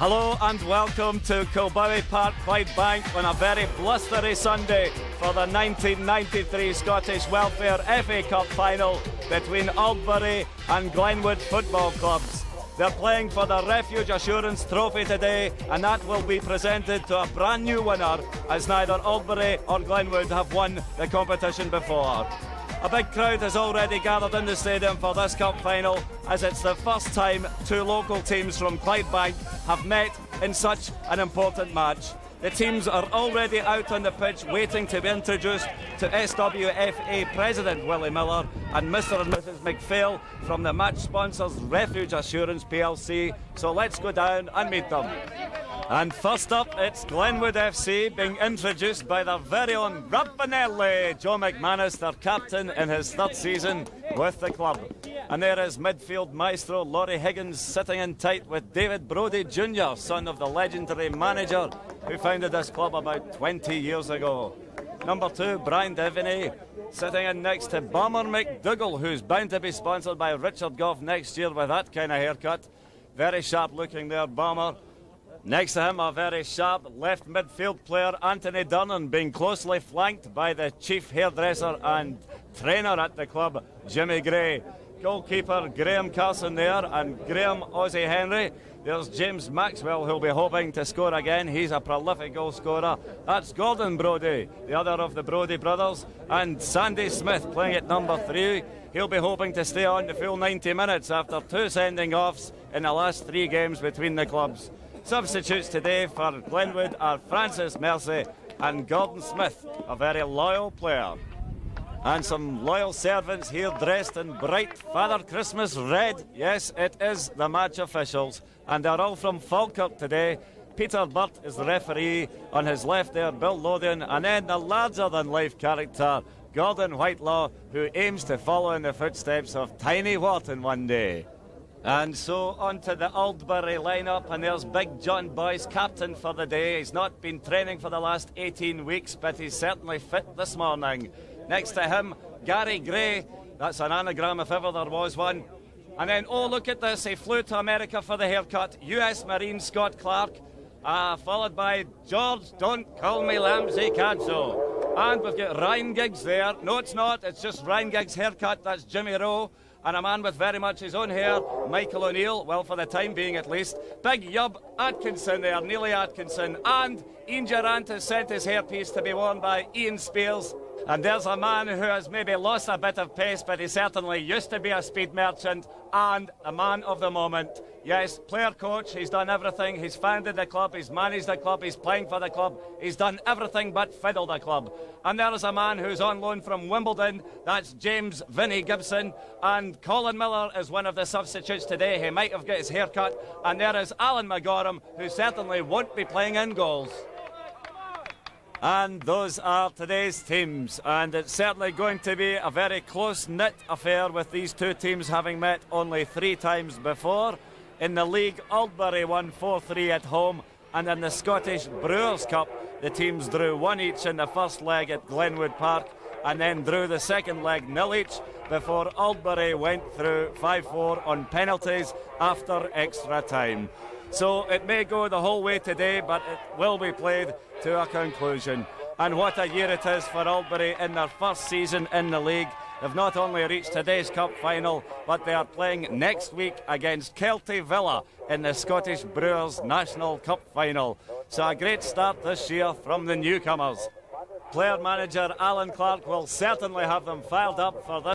Hello and welcome to Kilbowie Park, Clydebank on a very blustery Sunday for the 1993 Scottish Welfare FA Cup final between Aldbury and Glenwood football clubs. They're playing for the Refuge Assurance Trophy today, and that will be presented to a brand new winner, as neither Aldbury or Glenwood have won the competition before. A big crowd has already gathered in the stadium for this cup final, as it's the first time two local teams from Clydebank have met in such an important match. The teams are already out on the pitch waiting to be introduced to SWFA President Willie Miller and Mr and Mrs McPhail from the match sponsors Refuge Assurance plc. So let's go down and meet them. And first up, it's Glenwood FC being introduced by their very own Rapinelli, Joe McManus, their captain in his third season with the club. And there is midfield maestro Laurie Higgins sitting in tight with David Brodie Jr., son of the legendary manager who founded this club about 20 years ago. Number 2, Brian Devaney, sitting in next to Bomber McDougall, who's bound to be sponsored by Richard Gough next year with that kind of haircut. Very sharp looking there, Bomber. Next to him, a very sharp left midfield player, Anthony Durnan, being closely flanked by the chief hairdresser and trainer at the club, Jimmy Gray. Goalkeeper Graham Carson there, and Graham Ozzie Henry. There's James Maxwell, who'll be hoping to score again. He's a prolific goal scorer. That's Gordon Brodie, the other of the Brodie brothers, and Sandy Smith playing at number 3. He'll be hoping to stay on the full 90 minutes after 2 sending-offs in the last 3 games between the clubs. Substitutes today for Glenwood are Francis Mercy and Gordon Smith, a very loyal player. And some loyal servants here dressed in bright Father Christmas red. Yes, it is the match officials, and they're all from Falkirk today. Peter Burt is the referee. On his left there, Bill Lothian, and then the larger-than-life character, Gordon Whitelaw, who aims to follow in the footsteps of Tiny Wharton one day. And so on to the Aldbury lineup, and there's Big John Boyce, captain for the day. He's not been training for the last 18 weeks, but he's certainly fit this morning. Next to him, Gary Gray. That's an anagram if ever there was one. And then, oh, look at this, he flew to America for the haircut. US Marine Scott Clark, followed by George Don't Call Me Lamsey Cadzo. And we've got Ryan Giggs there. No, it's not, it's just Ryan Giggs' haircut. That's Jimmy Rowe. And a man with very much his own hair, Michael O'Neill, well, for the time being at least. Big Yub Atkinson there, Neely Atkinson. And Ian Durant has sent his hairpiece to be worn by Ian Spears. And there's a man who has maybe lost a bit of pace, but he certainly used to be a speed merchant, and the man of the moment. Yes, player coach, he's done everything. He's founded the club, he's managed the club, he's playing for the club. He's done everything but fiddle the club. And there is a man who's on loan from Wimbledon. That's James Vinnie Gibson. And Colin Miller is one of the substitutes today. He might have got his hair cut. And there is Alan McGorham, who certainly won't be playing in goals. And those are today's teams, and it's certainly going to be a very close-knit affair, with these two teams having met only 3 times before. In the league, Aldbury won 4-3 at home, and in the Scottish Brewers Cup, the teams drew 1 each in the first leg at Glenwood Park, and then drew the second leg 0 each, before Aldbury went through 5-4 on penalties after extra time. So it may go the whole way today, but it will be played to a conclusion. And what a year it is for Aldbury in their first season in the league. They've not only reached today's cup final, but they are playing next week against Kelty Villa in the Scottish Brewers National Cup final. So a great start this year from the newcomers. Player manager Alan Clark will certainly have them fired up for this.